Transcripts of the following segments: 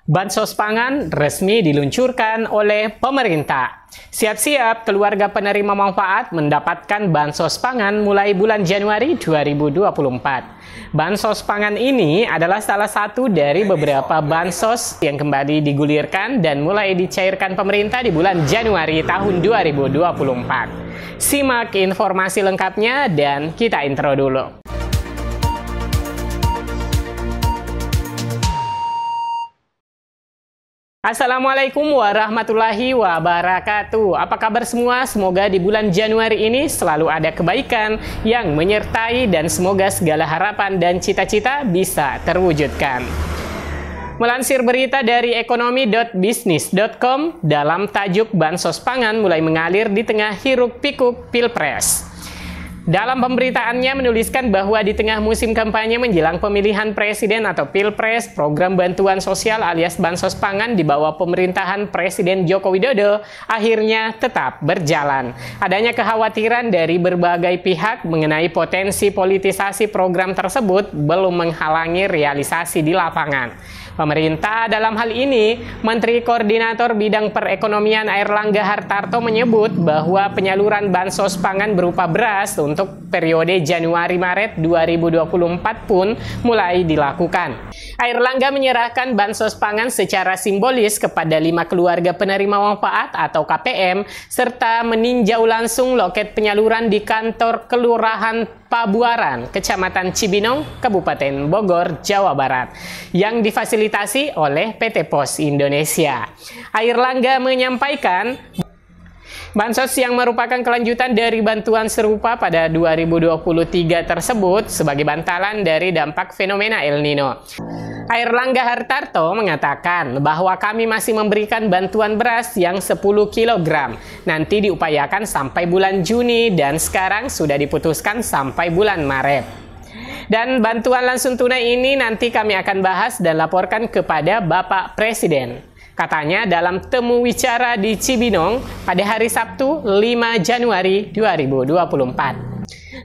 Bansos pangan resmi diluncurkan oleh pemerintah. Siap-siap keluarga penerima manfaat mendapatkan bansos pangan mulai bulan Januari 2024. Bansos pangan ini adalah salah satu dari beberapa bansos yang kembali digulirkan dan mulai dicairkan pemerintah di bulan Januari tahun 2024. Simak informasi lengkapnya dan kita intro dulu. Assalamualaikum warahmatullahi wabarakatuh. Apa kabar semua? Semoga di bulan Januari ini selalu ada kebaikan yang menyertai dan semoga segala harapan dan cita-cita bisa terwujudkan. Melansir berita dari ekonomi.bisnis.com, dalam tajuk Bansos Pangan mulai mengalir di tengah hiruk-pikuk Pilpres. Dalam pemberitaannya menuliskan bahwa di tengah musim kampanye menjelang pemilihan presiden atau Pilpres, program bantuan sosial alias Bansos Pangan di bawah pemerintahan Presiden Joko Widodo akhirnya tetap berjalan. Adanya kekhawatiran dari berbagai pihak mengenai potensi politisasi program tersebut belum menghalangi realisasi di lapangan. Pemerintah dalam hal ini, Menteri Koordinator Bidang Perekonomian Airlangga Hartarto menyebut bahwa penyaluran bansos pangan berupa beras untuk periode Januari-Maret 2024 pun mulai dilakukan. Airlangga menyerahkan bansos pangan secara simbolis kepada 5 keluarga penerima manfaat atau KPM, serta meninjau langsung loket penyaluran di kantor Kelurahan Pabuaran, Kecamatan Cibinong, Kabupaten Bogor, Jawa Barat, yang difasilitasi oleh PT Pos Indonesia. Airlangga menyampaikan bansos yang merupakan kelanjutan dari bantuan serupa pada 2023 tersebut sebagai bantalan dari dampak fenomena El Nino. Airlangga Hartarto mengatakan bahwa kami masih memberikan bantuan beras yang 10 kg. Nanti diupayakan sampai bulan Juni dan sekarang sudah diputuskan sampai bulan Maret. Dan bantuan langsung tunai ini nanti kami akan bahas dan laporkan kepada Bapak Presiden. Katanya dalam temu wicara di Cibinong pada hari Sabtu 5 Januari 2024.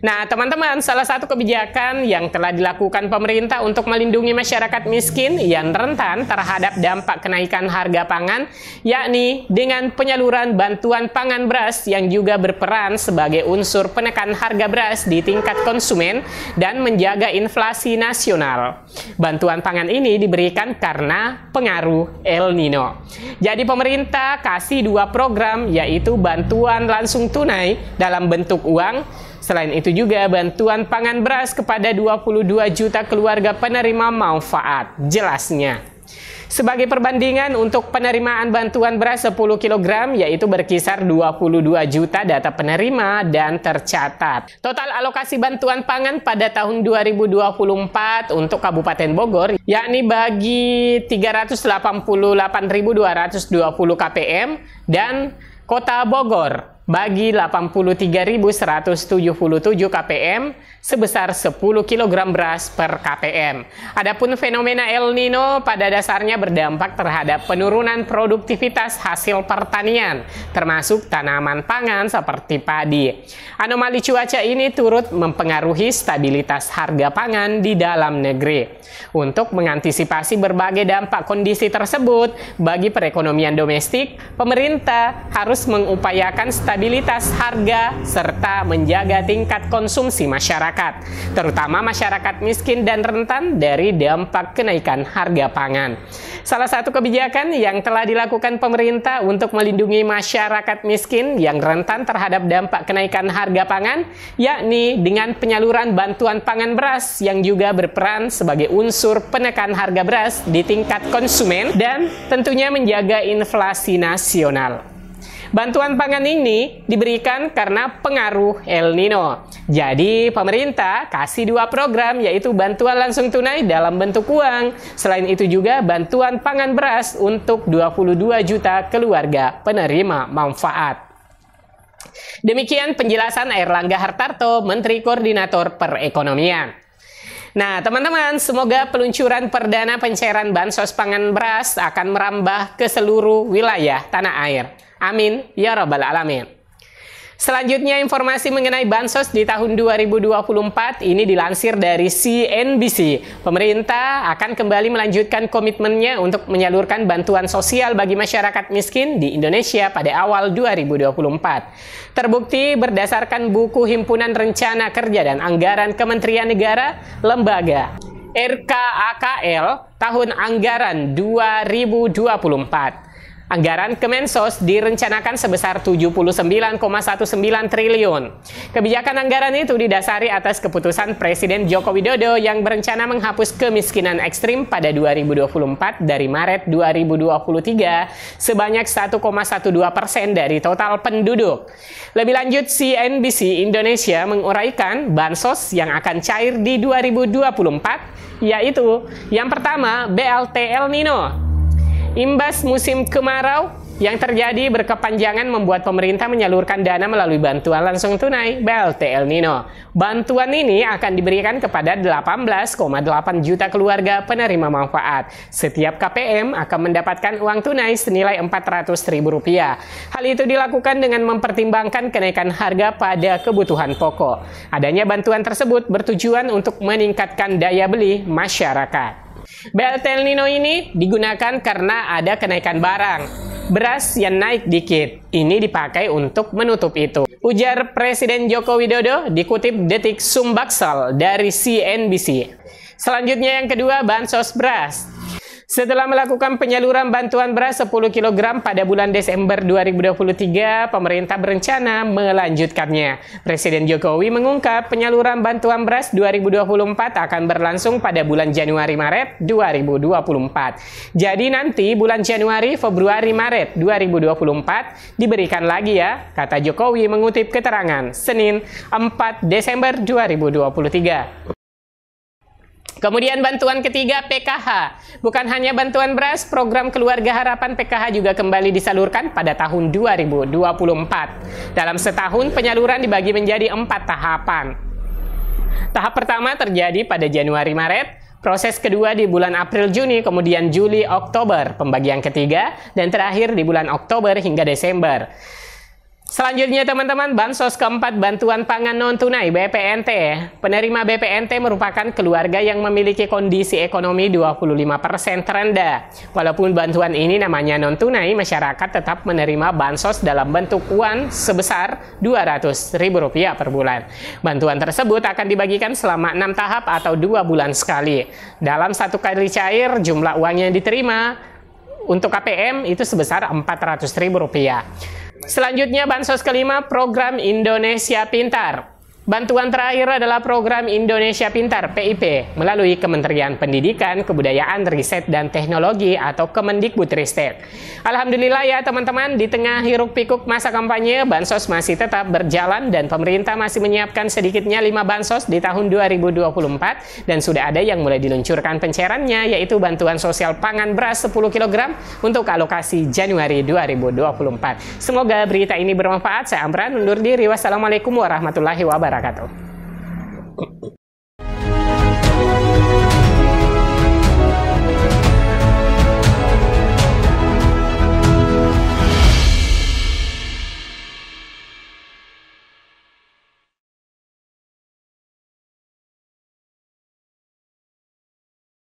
Nah, teman-teman, salah satu kebijakan yang telah dilakukan pemerintah untuk melindungi masyarakat miskin yang rentan terhadap dampak kenaikan harga pangan, yakni dengan penyaluran bantuan pangan beras yang juga berperan sebagai unsur penekan harga beras di tingkat konsumen dan menjaga inflasi nasional. Bantuan pangan ini diberikan karena pengaruh El Nino. Jadi pemerintah kasih 2 program, yaitu bantuan langsung tunai dalam bentuk uang. Selain itu juga bantuan pangan beras kepada 22 juta keluarga penerima manfaat. Jelasnya, sebagai perbandingan untuk penerimaan bantuan beras 10 kg yaitu berkisar 22 juta data penerima dan tercatat. Total alokasi bantuan pangan pada tahun 2024 untuk Kabupaten Bogor yakni bagi 388.220 KPM dan Kota Bogor bagi 83.177 KPM sebesar 10 kg beras per KPM. Adapun fenomena El Nino pada dasarnya berdampak terhadap penurunan produktivitas hasil pertanian, termasuk tanaman pangan seperti padi. Anomali cuaca ini turut mempengaruhi stabilitas harga pangan di dalam negeri. Untuk mengantisipasi berbagai dampak kondisi tersebut, bagi perekonomian domestik, pemerintah harus mengupayakan stabilitas harga serta menjaga tingkat konsumsi masyarakat, terutama masyarakat miskin dan rentan dari dampak kenaikan harga pangan. Salah satu kebijakan yang telah dilakukan pemerintah untuk melindungi masyarakat miskin yang rentan terhadap dampak kenaikan harga pangan, yakni dengan penyaluran bantuan pangan beras yang juga berperan sebagai unsur penekan harga beras di tingkat konsumen dan tentunya menjaga inflasi nasional. Bantuan pangan ini diberikan karena pengaruh El Nino. Jadi pemerintah kasih 2 program, yaitu bantuan langsung tunai dalam bentuk uang. Selain itu juga bantuan pangan beras untuk 22 juta keluarga penerima manfaat. Demikian penjelasan Airlangga Hartarto, Menteri Koordinator Perekonomian. Nah, teman-teman, semoga peluncuran perdana pencairan bansos pangan beras akan merambah ke seluruh wilayah tanah air. Amin, ya rabbal alamin. Selanjutnya, informasi mengenai bansos di tahun 2024 ini dilansir dari CNBC. Pemerintah akan kembali melanjutkan komitmennya untuk menyalurkan bantuan sosial bagi masyarakat miskin di Indonesia pada awal 2024. Terbukti berdasarkan buku Himpunan Rencana Kerja dan Anggaran Kementerian Negara, Lembaga RKAKL tahun anggaran 2024. Anggaran Kemensos direncanakan sebesar 79,19 triliun. Kebijakan anggaran itu didasari atas keputusan Presiden Joko Widodo yang berencana menghapus kemiskinan ekstrim pada 2024 dari Maret 2023 sebanyak 1,12% dari total penduduk. Lebih lanjut, CNBC Indonesia menguraikan bansos yang akan cair di 2024, yaitu yang pertama BLT El Nino. Imbas musim kemarau yang terjadi berkepanjangan membuat pemerintah menyalurkan dana melalui bantuan langsung tunai BLT El Nino. Bantuan ini akan diberikan kepada 18,8 juta keluarga penerima manfaat. Setiap KPM akan mendapatkan uang tunai senilai Rp400.000. Hal itu dilakukan dengan mempertimbangkan kenaikan harga pada kebutuhan pokok. Adanya bantuan tersebut bertujuan untuk meningkatkan daya beli masyarakat. BLT El Nino ini digunakan karena ada kenaikan barang. Beras yang naik dikit, ini dipakai untuk menutup itu. Ujar Presiden Joko Widodo dikutip Detik Sumbaksel dari CNBC. Selanjutnya yang kedua, bansos beras. Setelah melakukan penyaluran bantuan beras 10 kg pada bulan Desember 2023, pemerintah berencana melanjutkannya. Presiden Jokowi mengungkap penyaluran bantuan beras 2024 akan berlangsung pada bulan Januari-Maret 2024. Jadi nanti bulan Januari, Februari, Maret 2024 diberikan lagi ya, kata Jokowi mengutip keterangan Senin 4 Desember 2023. Kemudian bantuan ketiga, PKH. Bukan hanya bantuan beras, program Keluarga Harapan PKH juga kembali disalurkan pada tahun 2024. Dalam setahun, penyaluran dibagi menjadi 4 tahapan. Tahap pertama terjadi pada Januari-Maret, proses kedua di bulan April-Juni, kemudian Juli-Oktober, pembagian ketiga, dan terakhir di bulan Oktober hingga Desember. Selanjutnya teman-teman, bansos keempat, bantuan pangan non-tunai BPNT. Penerima BPNT merupakan keluarga yang memiliki kondisi ekonomi 25% terendah. Walaupun bantuan ini namanya non-tunai, masyarakat tetap menerima bansos dalam bentuk uang sebesar Rp200.000 per bulan. Bantuan tersebut akan dibagikan selama 6 tahap atau 2 bulan sekali. Dalam satu kali cair, jumlah uang yang diterima untuk KPM itu sebesar Rp400.000. Selanjutnya bansos kelima, program Indonesia Pintar. Bantuan terakhir adalah program Indonesia Pintar PIP melalui Kementerian Pendidikan, Kebudayaan, Riset, dan Teknologi atau Kemendikbudristek. Alhamdulillah ya teman-teman, di tengah hiruk-pikuk masa kampanye, bansos masih tetap berjalan dan pemerintah masih menyiapkan sedikitnya 5 bansos di tahun 2024 dan sudah ada yang mulai diluncurkan pencairannya, yaitu bantuan sosial pangan beras 10 kg untuk alokasi Januari 2024. Semoga berita ini bermanfaat. Saya Amran undur diri. Wassalamualaikum warahmatullahi wabarakatuh.